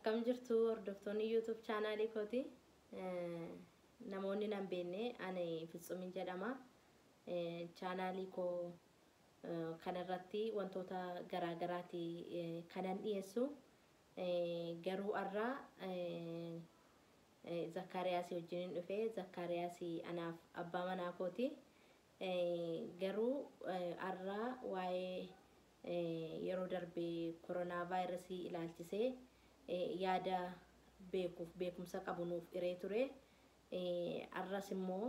Akkam jirtu hordoftoonni YouTube chaanaalii kooti. Namoonni nan beekne ani Fitsumin jedhama. Chaanaalii koo kanarratti wantoota garaagaraati kanan dhiyeessu. Garuu har'a Zakkaariyaas wajjin dhufe. Zakkaariyaas anaaf abbaa manaa kooti. Garuu har'a waa'ee yeroo darbee koronaa vaayirasii ilaalchisee yaada beekumsa qabu nuuf hiree ture. Har'as immoo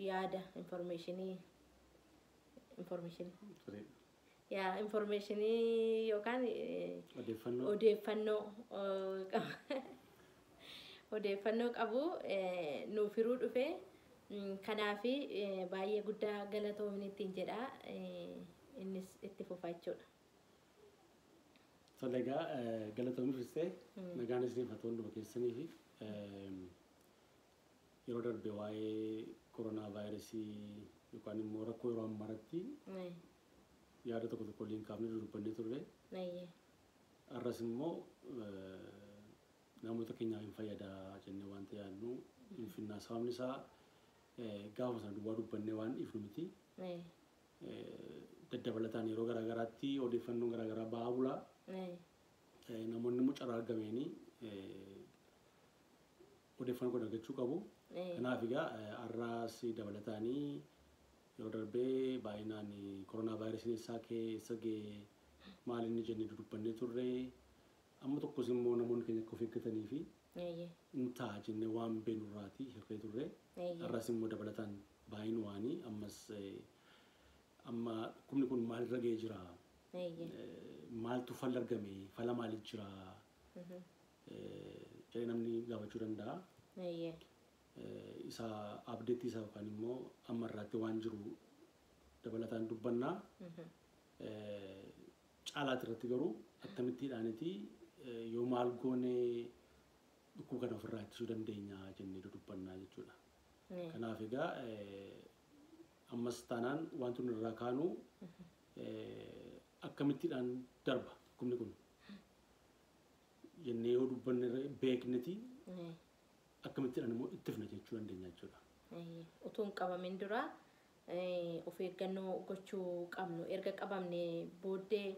yaada informationii yookaan odeeffannoo qabu nuuf hiruu dhufe. Kanaaf baay'ee guddaa galatoomnittiin jedha. Innis itti fufachuudha. Salega galatoomni fiste nagaan isin fatoon keessanii fi yeroo darbe waa'ee koronaa vaayirasii yookaan immoo rakkoo yeroo ammaratti yaada tokko tokko waliin kaafnee dubbannee turre. Har'as immoo namoota keenyaaf hin fayyadaa jennee waan yaadnu finfinnaa sababni isaa gaafa sana duwwaa dubbannee waan ifnu miti. Daddabalataan yeroo garaagaraatti odeeffannoon garaagaraa ba'aa bulaa. Namoonni immoo carraa argameeni odeeffannoo kana argachuu qabu. Kanaaf egaa har'aas dabalataanii yeroo darbee baay'inaan koronaa vaayirasiin keessa ga'e maal inni jennee dubbannee turre. Amma tokkos immoo namoonni keenya akka of eeggatanii fi in ta'a jennee waan beeknurraati hirree turre. Har'as immoo dabalataan baay'ina waanii amma kumni kun maalirra ga'ee jira? Maaltu fala argame? Fala maaliif jira? Jedhee namni gaafachuu danda'a. Isa abdeetii isaa yookaan immoo amma irraatti waan jiru dabalataan dubbannaa. Caalaatti irratti garuu akkamittiidhaaniti yoo maal goonee dhukkuba kana ofirraa ittisuu dandeenya jennee dubbannaa jechuudha. Kanaaf egaa ammas taanaan wanti nuti irraa kaanu akkamittiidhaan darba kumni kun jennee yoo dubbanne beekneti akkamittiidhaan immoo itti fufna jechuu dandeenya jechuudha. Utuu hin qabamin dura of eeggannoo gochuu qabnu. Erga qabamne booddee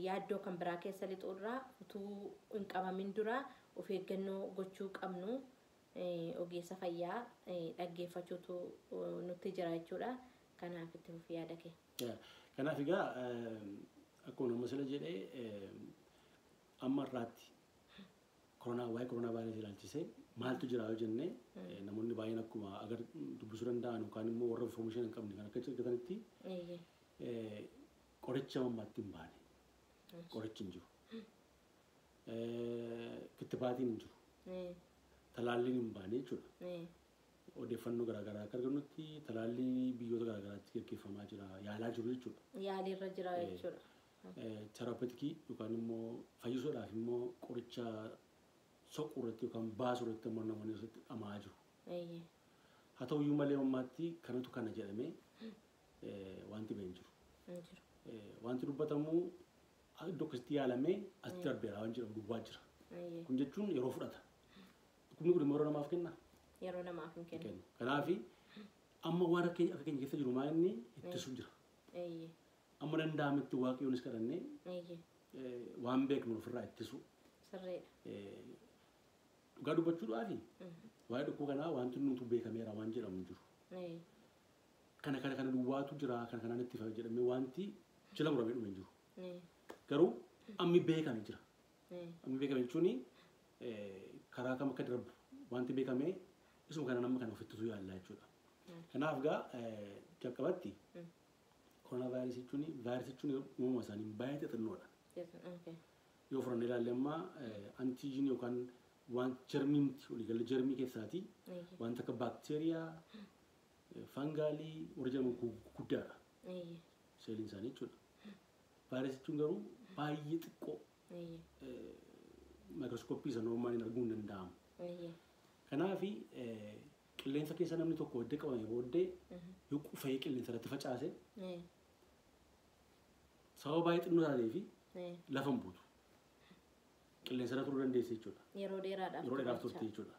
yaaddoo kan biraa keessa lixuurraa utuu hin qabamin dura of eeggannoo gochuu qabnu. Ogeessa fayyaa dhaggeeffachuutu nutti jira jechuudha. Kanaaf itti fufii yaada kee. Kanaaf egaa akkuma nama sila jedhee amma irraatti koronaa vaayirasii ilaalchisee maaltu jira yoo jennee namoonni baay'een akkuma agar dubbisuu danda'an yookaan immoo warra information hin qabne kan akka argatanitti qoricha mammaatti hin baane. Qorichi hin jiru. Kittibaatiin hin jiru. Talaalliin hin baane jechuudha. Odeeffannoo garaagaraa akka argannutti talaallii biyyoota garaagaraatti gaggeeffamaa jira. Yaalaa jiru jechuudha. Yaaliirra jira jechuudha. Teraapeetikii yookaan immoo fayyisuudhaaf immoo qoricha soquu irratti yookaan baasuu irratti immoo namoonni irratti dhamaa jiru. Haa ta'uyyuu malee mammaatti kanatu kana jedhamee wanti bahee hin jiru. Wanti dubbatamu iddoo akkasitti yaalamee asitti darbeera waan jedhamu dubbaa jira. Kun jechuun yeroo fudhata. Kumni kun yeroo namaaf kenna. Yeroo namaaf hin kennu. Kanaaf amma waan akka keenya keessa jiru maa inni ittisu jira. Amma danda'ametti waaqayyoonis kadhannee waan beeknu ofirraa ittisu. Sirreedha. Dhugaa dubbachuudhaafi waa'ee dhukkuba kanaa wanti nuti beekameera waan jedhamu hin jiru. Kana duwwaatu jira kanaan itti fayyadamu jedhamee wanti jala muramee dhume hin jiru. Garuu ammi beekame jira. Ammi beekame jechuun karaa kam akka darbu wanti beekame isuma kana nama kana ofittisuu yaalla jechuudha. Kanaaf egaa jalqabatti koronaa vaayirasii jechuun uumama isaanii baay'ee xixinnoodha. Yoo fudhannee ilaalle amma antiijinii yookaan waan jarmiimti waliigala jarmii keessaati wanta akka baakteeriyaa fangaalii warra jedhaman guddaadha. Seeliin isaanii jechuudha. Vaayirasii jechuun garuu baay'ee xiqqoo mikroskooppii isa normaaliin arguu hin danda'amu. Kanaaf qilleensa keessa namni tokko waddee qabame booddee yoo qufee qilleensa irratti facaase sababa baay'ee xinnoo taatee fi lafa hin buutu. qilleensa irra turuu dandeessi jechuudha. Yeroo dheeraaf turte jechuudha.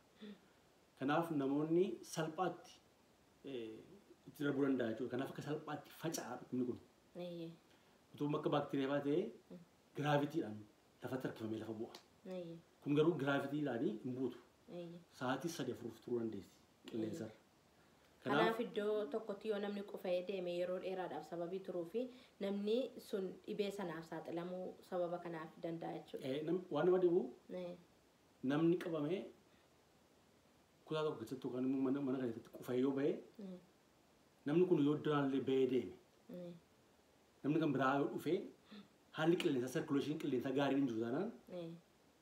Kanaaf namoonni salphaatti itti darbuu danda'a jechuudha. Kanaaf akka salphaatti faca'a dhukkubni kun. Utuu akka baakteeriyaa ta'ee giraavitiidhaan lafatti harkifamee lafa bu'a. Kun garuu giraavitiidhaan hin buutu. Sa'aatii 3-4 turuu dandeessi qilleensarra. Kanaaf iddoo tokkotti yoo namni qufee deeme yeroo dheeraadhaaf sababii turuu fi namni sun dhibee sanaaf saaxilamuu sababa kanaaf danda'a jechuudha. Waan nama dhibu namni qabamee kutaa tokko keessatti yookaan immoo mana keessatti qufee yoo ba'e namni kun yoo duraallee ba'ee deeme namni kan biraa yoo dhufee haalli qilleensa sirkuleeshinii qilleensa gaariin hin jiru taanaan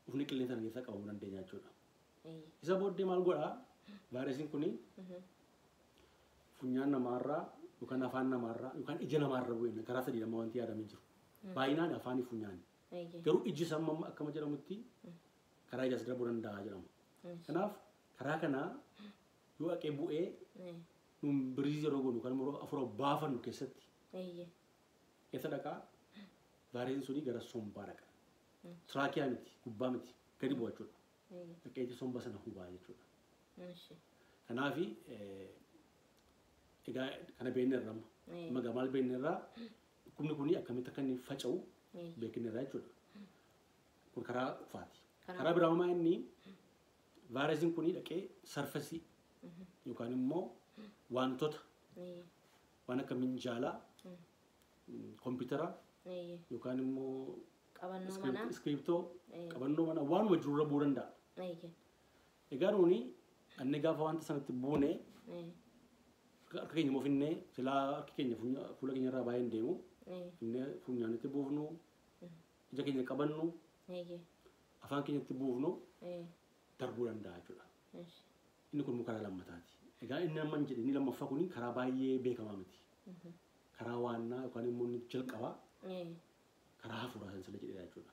ufni qilleensa sana keessa qabamuu dandeenya jechuudha. Isa booddee maal godhaa vaayirasiin kuni funyaan namaarraa yookaan afaan namaarraa yookaan ija namaarra bu'ee karaa sadii lama wanti yaadamee jiru. Baay'inaan afaanii funyaani. Garuu iji samma akkama jedhamutti karaa ijaas darbuu danda'a jedhama. Kanaaf karaa kanaa yoo haqee bu'ee nuun biriizii yeroo goonu yookaan immoo afura baafannu keessatti eessa dhaqaa vaayirasiin suni gara sombaa dhaqa. Tiraakiyaa miti gubbaa miti gadi bu'a jechuudha. Dhaqeetti somba sana hubaa jechuudha. Kanaafi egaa kana beeknerra amma maal beeknerraa dhukkubni kun akkamitti akka inni faca'u beeknerraa jechuudha. Kun karaa dhufaati. Karaa biraa homaa inni vaayirasiin kun dhaqee sarfasii yookaan immoo wantoota waan akka minjaalaa kompiitara yookaan immoo iskiriiptoo qabannoo manaa waanuma jirurra bu'uu danda'a. Egaa nuuni anne gaafa wanta sanatti buune harka keenya mofinnee silaa harki keenya fuula keenya irraa baay'een deemu finnee funyaanitti buufnu ija keenya qabannu afaan keenyatti buufnu darbuu danda'a jechuudha. Inni kun karaa lammataati. Egaa inni amma hin jedhe inni lammaffaa kun karaa baay'ee beekamaa miti. Karaa waannaa yookaan immoo inni jalqabaa karaa hafuuraa san sila jedhedha jechuudha.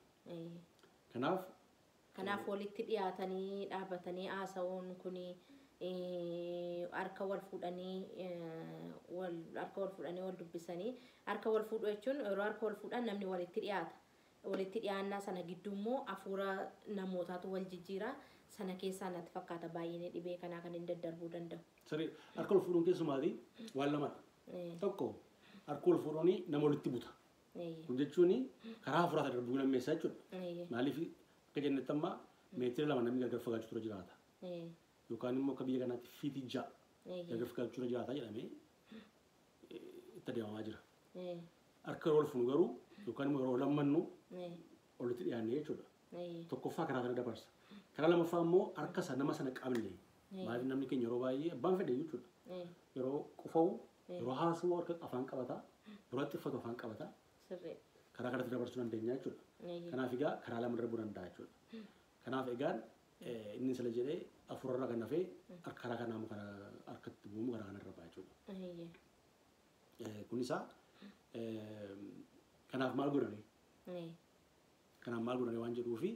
Kanaaf walitti dhiyaatanii dhaabbatanii haasa'uun kun harka wal fuudhanii wal dubbisanii harka wal fuudhu jechuun yeroo harka wal fuudhan namni walitti dhiyaata. Walitti dhiyaannaa sana gidduu immoo hafuura namootaatu wal jijjiira. Sana keessaa natti fakkaata baay'inee dhibee kanaa kan hin daddarbuu danda'u. Sirrii harka wal fuudhuun keessumaati waan lamadha. Tokko harka wal fuudhuun nama walitti buta. Kun jechuun karaa hafuuraa darbuu lammeessaa jechuudha. Maaliif akka jennetti amma meetira lama namni gargar fagaachuu tura jiraata. Yookaan immoo akka biyya kanaatti fiitii 6 gargar fagaachuu tura jiraata jedhamee itti adeemamaa jira. Harka wal fuudhu garuu yookaan immoo yeroo lammannu walitti dhiyaannee jechuudha. Tokkoffaa karaa kana dabarsa. Karaa lammaffaa immoo harka sana nama sana qabne maaliif namni keenya yeroo baay'ee abbaan fedhe jechuudha. Yeroo qufa'u yeroo haasa'u harka afaan qabata yeroo xiffatu afaan qabata. Karaa kanatti dabarsuu dandeenya jechuudha. Kanaaf egaa karaa lama darbuu danda'a jechuudha. Kanaaf egaa inni sila jedhee afurarra kan hafee karaa kanaa harkatti bu'uumu karaa kanarra ba'a jechuudha. Kun isaa kanaaf maal godhani? Kanaaf maal godhani waan jedhuufi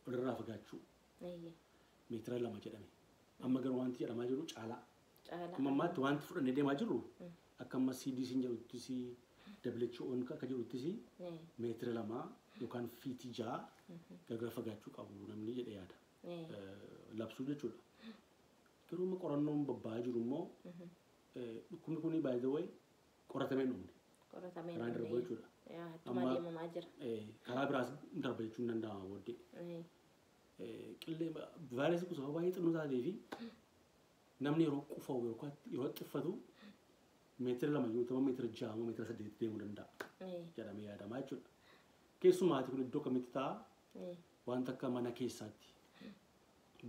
walirraa fagaachuu meetira 2 jedhame. Amma garuu wanti jedhamaa jiru caalaa. Amma ammaatti wanti fudhannee deemaa jirru akka amma CDC jedhuttis WHO'n akka jedhuttis meetira 2 yookaan fiitii 6 gargar fagaachuu qabu namni jedhee yaada. Labsuu jechuudha. Garuu amma qorannoon babba'aa jiru immoo dhukkubni kun by the way qoratamee dhumne. Qoratamee dhumne jechuudha. Tuma deemamaa jira. Karaa biraas darba jechuun danda'ama booddee. Vaayirasii kun sababa baay'ee xinnoo taatee fi namni yeroo qufa'u yeroo xiffatu meetira 2 yoo ta'u meetira 6 meetira 8 deemuu danda'a jedhamee yaadamaa jechuudha. Keessumaati kun iddoo kamitti ta'a wanta akka mana keessaatti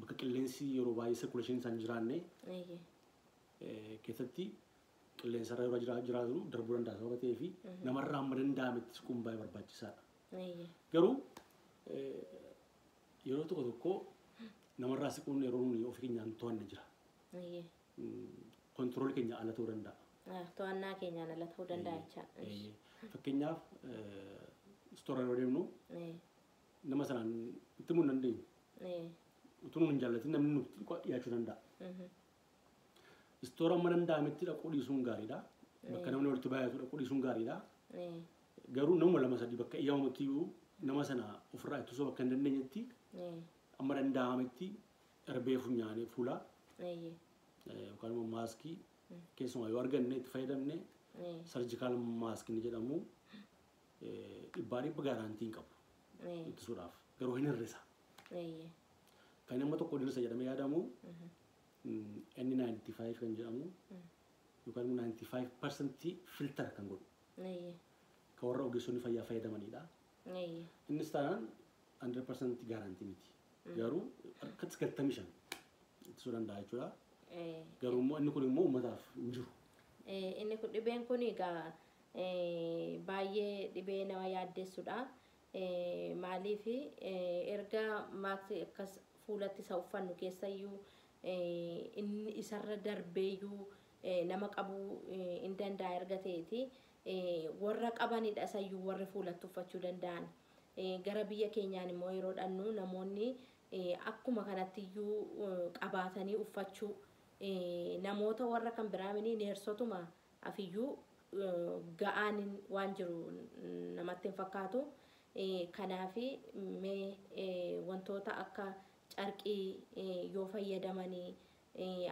bakka qilleensi yeroo baay'ee sirkuleeshinii isaan jiraanne keessatti qilleensa irra yeroo jiraatu darbuu danda'a sababa ta'ee fi namarraa amma danda'ametti kun baay'ee barbaachisaadha. Garuu yeroo tokko namarraa siquun yeroo nuyi ofii keenyaan to'anne jira. Kontiroolii keenya ala ta'uu danda'a. To'annaa keenyaan ala ta'uu danda'a jecha. Fakkeenyaaf istoora yeroo deemnu nama sanaan itti himuu hin dandeenyu. Utuu nuun hin jaallatin namni nutti dhiyaachuu danda'a. Istoora amma danda'ametti dhaquu dhiisuun gaariidha. Bakka namni walitti baay'atu dhaquu dhiisuun gaariidha. Garuu namuma 2-3 bakka eeyyamamutti iyyuu nama sana ofirraa ittisuu bakka hin dandeenyetti amma danda'ametti erbee funyaanii fuula yookaan immoo maaskii keessumaa yoo arganne itti fayyadamne sarjikaal maaskii jedhamu dhibba gaaraantii hin qabu ittisuudhaaf garuu hin hir'isa. Kan nama tokko dirsa jedhamee yaadamu inni 95 kan jedhamu yookaan 95% filter kan godhu kan warra ogeessonni fayyaa fayyadamanidha. Innis taanaan 100% gaarantii miti. Garuu akka 95 ittisuu danda'a jechuudha. Garuu immoo inni kun immoo uummataaf hin jiru. Inni kun dhibeen kun egaa baay'ee dhibee nama yaaddessudha. Maaliif erga maaskii akkas fuulatti isa uffannu keessayyuu inni isarra darbeeyyuu nama qabuu hin danda'a erga ta'eeti. Warra qabanidha isayyuu warri fuulatti uffachuu danda'an. Gara biyya keenyaan immoo yeroo dhannu namoonni akkuma kanattiyyuu qabaatanii uffachuu namoota warra kan biraa mini neersotuma afiyyuu ga'aan waan jiru namatti hin fakkaatu. Kanaafi mee wantoota akka carqii yoo fayyadamanii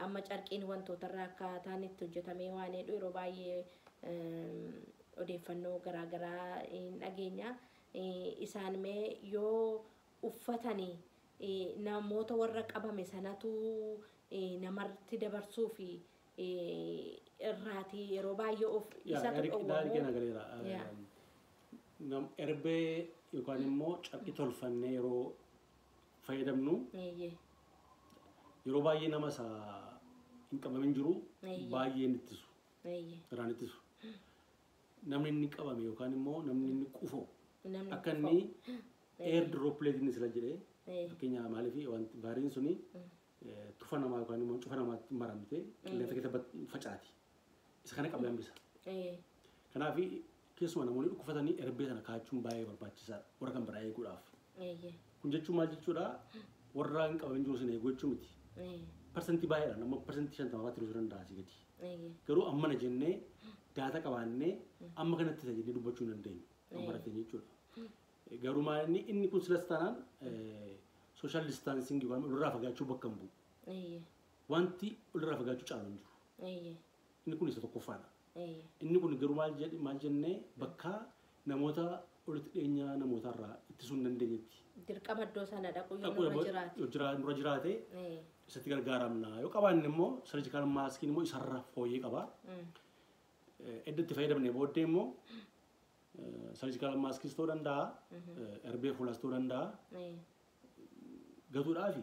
amma carqiin wantoota irraa akkaataan itti hojjetamee waan heddu yeroo baay'ee odeeffannoo garaagaraa hin dhageenya. Isaan mee yoo uffatanii namoota warra qabame sanatu namarratti dabarsuu fi irraati yeroo baay'ee of isatu dhowwamu. Erbee yookaan immoo carqii tolfannee yeroo fayyadamnu yeroo baay'ee nama isaa hin qabamin jiru baay'ee hin ittisu. Irraan ittisu. Namni inni qabame yookaan immoo namni inni qufo akka inni air droplet inni sila jedhee fakkeenya maaliif wanti baariin suni tufa namaa yookaan immoo cufa namaatti maramte qilleensa keessa facaati. Isa kana qabee hambisa. Kanaaf keessumaa namoonni dhukkufatanii erbee sana kaachuun baay'ee barbaachisaadha warra kan biraa eeguudhaaf. Kun jechuun maal jechuudha warra hin qabamin jiru sana eeguu jechuun miti. Parsantii baay'eedha nama parsantii 50 tiruu danda'a asii gadi. Garuu ammana jennee daata qabaannee amma kanatti tajaajillee dubbachuu hin dandeenyu. Amma barateen jechuudha. Garuu maal inni kun silas taanaan social distancing yookaan olirraa fagaachuu bakka hin bu'u. Wanti olirraa fagaachuu caalu hin jiru. Inni kun isa tokkoffaadha. Inni kun garuu maal jennee bakka namoota walitti dhiyeenya namootarraa ittisuu hin dandeenyetti. Dirqama iddoo sana dhaquu yoo nurra jiraate isatti gargaaramna. Yoo qabaanne immoo sarjikaal maaskiin immoo isarra fooyyee qaba. Edda itti fayyadamne booddee immoo sarjikaal maaskiis ta'uu danda'a, erbee fuulaas ta'uu danda'a. Gatuudhaafi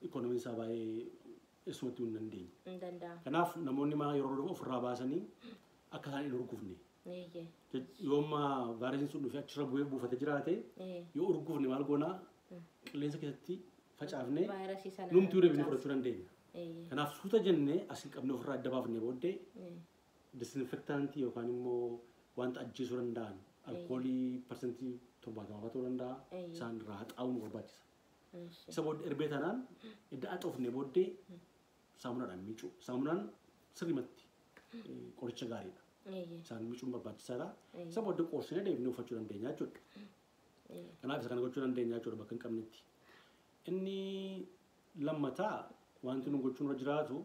ikoonomiin isaa baay'ee isumatti hin dandeenye. Kanaaf namoonni yeroo ofirraa baasanii akka isaan hin urgufne. Yoo amma vaayirasiin sun dhufee achirra buufate jiraate yoo urgufne maal goonaa qilleensa keessatti facaafne numti yoo deebinee fudhachuu dandeenya. Kanaaf suuta jennee asii qabnee ofirraa adda baafnee booddee disinfektaantii yookaan immoo wanta ajjeesuu danda'an alkoolii parsantii 70 ta'uu danda'a isaan irraa haxaa'uu nu barbaachisa. Isa booddee erbee tanaan edda haxoofne booddee saamunaadhaan miicuu. Saamunaan sirrimatti qoricha gaariidha. Isaan miicuun barbaachisaadha. Isa booddee qoorsinee deebinee uffachuu dandeenya jechuudha. Kanaaf isa kana gochuu dandeenya jechuudha bakka hin qabnetti. Inni lammataa wanti nu gochuun irra jiraatu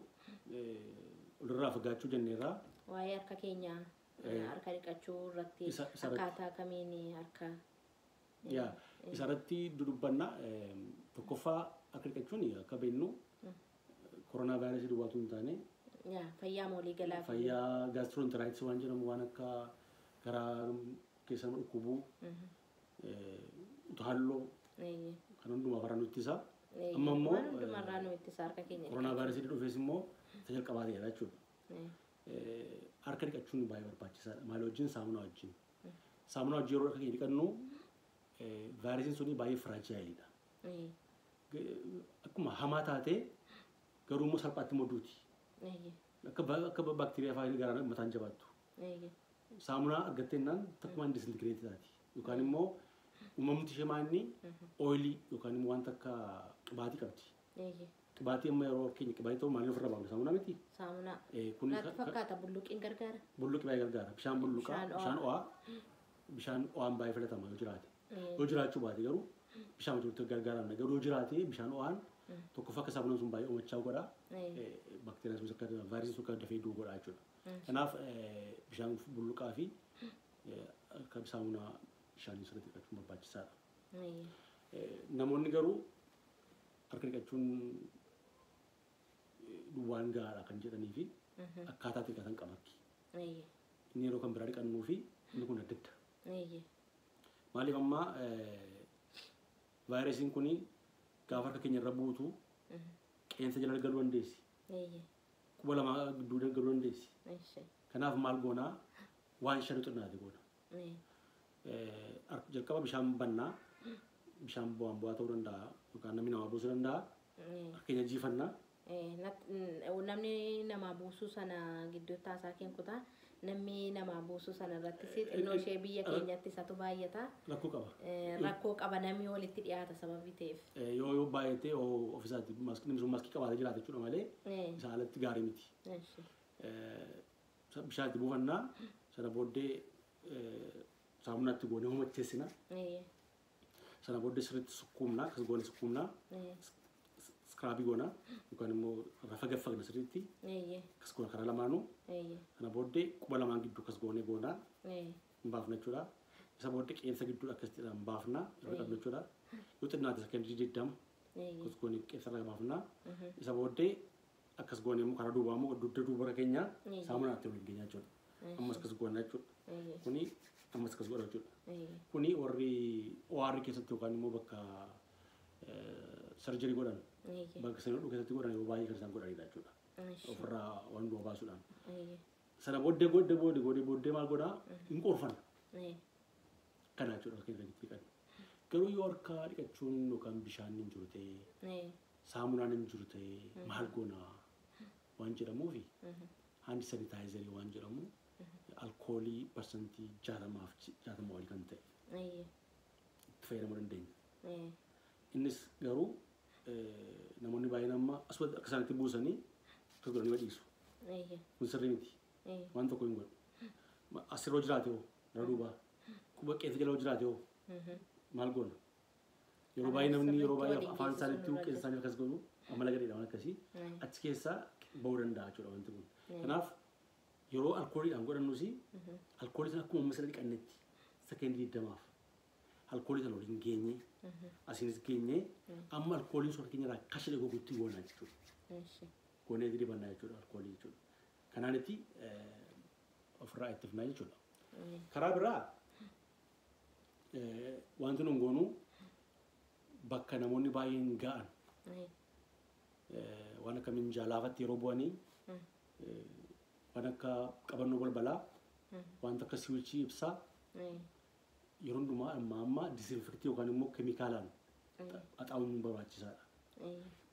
olirraa fagaachuu jenneerraa. Waa'ee harka keenyaa harka dhiqachuu irratti akkaataa kamiin harka. Isarratti dudubbanna tokkoffaa harka dhiqachuun akka beeknu koronaa vaayirasii duwwaatu hin taane fayyaa moolii galaa fayyaa gaastiroontiraayitiis waan jedhamu waan akka garaa keessa dhukkubuu utaaloo kan hundumaa faraa nutti isaa amma immoo koronaa vaayirasii dhufees immoo jalqabaa ta'eera jechuudha. Harka dhiqachuun baay'ee barbaachisaadha. Maal wajjin saamunaa wajjin. Saamunaa wajjin yeroo harka keenya dhiqannu vaayirasiin suni baay'ee firaajaayilidha. Akkuma hamaa taatee garuu immoo salphaatti modduuti. Akka baakteeriyaa fa'aa garaa mataan jabaattu. Saamunaa argatteenaan takkumaan disintigireetii taati. Yookaan immoo uumamti ishee maanni ooyilii yookaan immoo wanta akka qibaatii qabdi. Qibaatii amma yeroo keenya qibaatii ta'u maaliif ofirraa baafna saamunaa miti? Saamunaa. Naatti fakkaata bulluqiin gargaara. Bulluqi baay'ee gargaara. Bishaan bulluqaa, bishaan ho'aa, bishaan ho'aan baay'ee filatama yoo jiraate. Yoo jiraachuu baate garuu bishaan jirutti gargaaramna. Garuu yoo jiraate bishaan ho'aan tokko fakka saamunaan sun baay'ee oomachaa godha. Bakteeriyaan sun akka vaayirasiin sun akka dafee du'u godha jechuudha. Kanaaf bishaan bulluqaa fi akka saamunaa bishaanii sirriitti dhiqachuun barbaachisaadha. Namoonni garuu harka dhiqachuun waan gahaadha kan jedhanii fi akkaataa itti dhiqatan qabakki. Inni yeroo kan biraa dhiqannuu fi inni kun adda adda. Maaliif ammaa vaayirasiin kun gaafa harka keenya irra buutu qeensa jala galuu dandeessi. Quba lamaa gidduu galuu dandeessi. Kanaaf maal goonaa waan shan xinnaati goona. Jalqaba bishaan bannaa bishaan bu'aan bu'aa ta'uu danda'a yookaan namni nama buusuu danda'a. Harka keenya jiifannaa. Namni nama buusuu sana gidduu taasaa kenkutaa namni nama buusuu sana irratti xinnoo ishee biyya keenyatti isatu baay'ata. Rakkoo qaba. Rakkoo qaba namni walitti dhiyaata sababii ta'eef. Yoo baay'atee ofiisaatti namni sun maaskii qabaatee jiraata jechuudha malee isa alatti gaarii miti. Bishaan itti buufannaa sana booddee saamunaatti goonee homacheessina. Sana booddee sirriitti sukkuumnaa akkas goonee sukkuumnaa. Skraabii goonaa yookaan immoo rafa gaffagna sirriitti akkas goona karaa lamaanuu. Sana booddee quba lamaan gidduu akkas goonaa hin baafna jechuudha. Isa booddee qeensa gidduu akkasitti hin baafna yeroo qabnu jechuudha. Yoo xinnaate sekoondii 20 akkas goonee qeensa irraa baafna. Isa booddee akkas goonee immoo karaa duubaa immoo dugda duuba keenyaa saamunaatti waliin geenya jechuudha. Ammas akkas goona jechuudha. Kuni ammas akkas godha jechuudha. Kuni warri OR keessatti yookaan immoo bakka sarjarii godhan bakka sanadhuu keessatti godhan yeroo baay'ee kan isaan godhanidha jechuudha. Ofirraa waan du'a baasuudhaan. Sana booddee maal godhaa hin qorfanna. Kana jechuudha bakka irratti dhiqan. Garuu yoo harka dhiqachuun yookaan bishaan hin jiru ta'ee saamunaan hin jiru ta'ee maal goonaa waan jedhamuufi handi sanitaayizarii waan jedhamu alkoolii parsantii 60 olii kan ta'e itti fayyadamuu dandeenya. Innis garuu namoonni baay'een amma asuma akka isaanitti buusanii akka godhanii badhiisu. Kun sirrii miti. Waan tokko hin godhu. Asirra jiraate hoo gara duubaa quba qeensa jala jiraate hoo maal goona? Yeroo baay'ee namni yeroo baay'ee afaan isaaniitti qeensa isaanii akkas godhu amala gadheedha waan akkasii achi keessaa bahuu danda'a jechuudha wanti kun. Kanaaf yeroo alkooliidhaan godhannus alkoolii sana akkuma amma sirrii dhiqannetti sekoondii 20 alkoolii sana waliin geenye asinis geenye amma alkooliin sun keenya irraa kashalee goguutti goonaa jechuudha. Goonee dibannaa jechuudha alkoolii jechuudha. Kanaanitti ofirraa itti fufnaa jechuudha. Karaa biraa wanti nun goonu bakka namoonni baay'een ga'an waan akka minjaalaafatti yeroo bu'anii waan akka qabannoo balbalaa wanta akka siwiichii ibsaa yeroo hundumaa amma disinfektii yookaan immoo keemikaalaan haxaa'uun barbaachisaadha.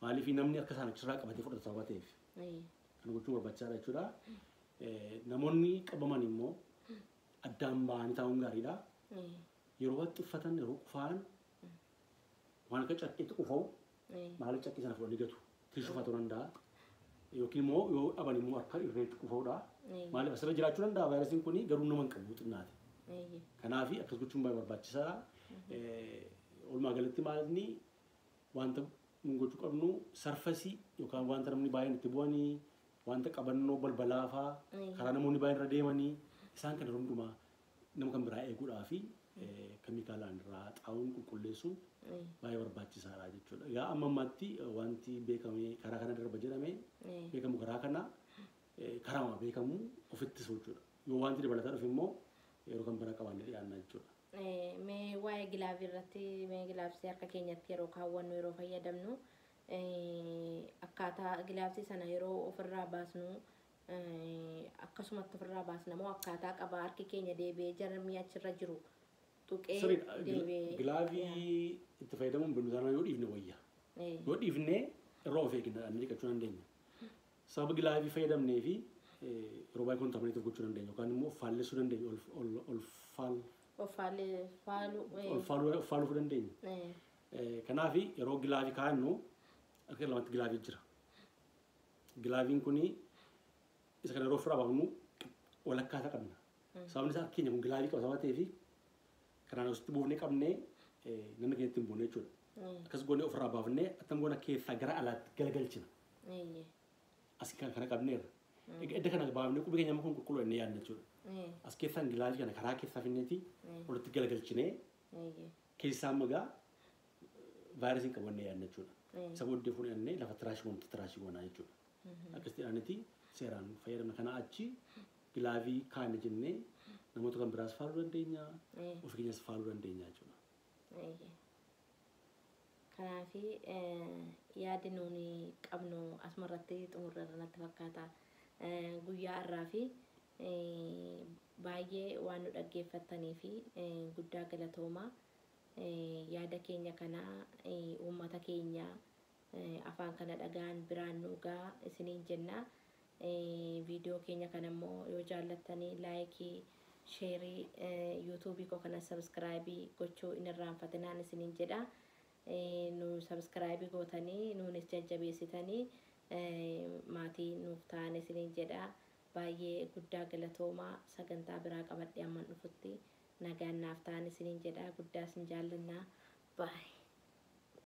Maaliif namni akka isaan achirraa qabatee fudhatu sababa ta'eef kan gochuun barbaachisaadha jechuudha. Namoonni qabaman immoo addaan ba'anii taa'uun gaariidha. Yeroo waqti uffatan yeroo qufaan waan akka caqqiitti qufa'u maal caqqii sana fudhanii gatu tishuu ta'uu danda'a. Yookiin immoo yoo dhaban immoo akka irreetti qufa'uudha. Maaliif asirra jiraachuu danda'a vaayirasiin kun garuu nama hin qabu xinnaati. Kanaaf akkas gochuun baay'ee barbaachisaadha. Walumaa galatti maalni wanta nun gochuu qabnu sarfasii yookaan wanta namni baay'een itti bu'anii wanta qabannoo balbalaa fa'aa karaa namoonni baay'een irra deemanii isaan kana hundumaa nama kan biraa eeguudhaa fi keemikaalaan irraa xaa'uun qulqulleessuun baay'ee barbaachisaadha jechuudha. Egaa amma ammaatti wanti beekamee karaa kana darba jedhamee beekamu karaa kana karaa beekamu ofitti jechuudha. Yoo wanti dabalataa dhufe immoo yeroo kan bira qabaannee dhiyaannaa jechuudha. Mee waa'ee gilaavii irratti mee gilaavii harka keenyatti yeroo kaawwannu yeroo fayyadamnu akkaataa gilaavii sana yeroo ofirraa baasnu akkasumatti ofirraa baasna moo akkaataa qaba harki keenya deebi'ee jarmii achirra jiru tuqee deebi'ee. Gilaavii itti fayyadamuun bilbilaan yoo dhiifne wayya. Yoo dhiifne irraa of eeggannaa dhiqachuu dandeenya. Sababa gilaavii fayyadamnee fi yeroo baay'ee kontaamineetii gochuu dandeenya yookaan immoo faallessuu dandeenya faaluu dandeenya. Kanaaf yeroo gilaavii kaa'annu akka lamatti gilaavii jira. Gilaaviin kun isa kana yeroo ofirraa baafnu walakkaa qabna. Sababni isaa keenya kun gilaavii qaba sababa ta'eef Kanaan asitti buufnee qabnee nama keenyatti hin buune jechuudha. Akkas goonee ofirraa baafnee attam goona keessaa gara alaatti galagalchina. As kana qabneerra. Edda kana baafnee qubee keenya kun qulqulluu inni yaadna jechuudha. As keessaan gilaajii kana karaa keessaa finneeti walitti galagalchinee keessaa magaa vaayirasiin qabannee yaadna jechuudha. Isa booddee fuudhannee lafa tiraashii goonaa jechuudha. Akkasitti dhaaniti seeraan fayyadamna kana achi gilaavii kaane jennee namoota kan biraas faaluu dandeenya ofii keenyas faaluu dandeenya jechuudha. Kanaafi yaadi nuuni qabnu asumarratti xumurreerra natti fakkaata. Guyyaa irraa fi baay'ee waan nu dhaggeeffattanii fi guddaa galatoomaa. Yaada keenya kana uummata keenya afaan kana dhagaan biraan nuugaa isiniin jenna. Viidiyoo keenya kana immoo yoo jaallattanii laayikii sheerii yuutuubii koo kana sabskraayibii gochuu hin irraanfatinaan isiniin jedha. Nu sabskraayibii gootanii nuunis jajjabeessitanii maatii nuuf ta'an isiniin jedha. Baay'ee guddaa galatoomaa. Sagantaa biraa qabadhee amman dhufutti nagaan naaf ta'an isiniin jedha. Guddaa isin jaallannaa. Baay'ee.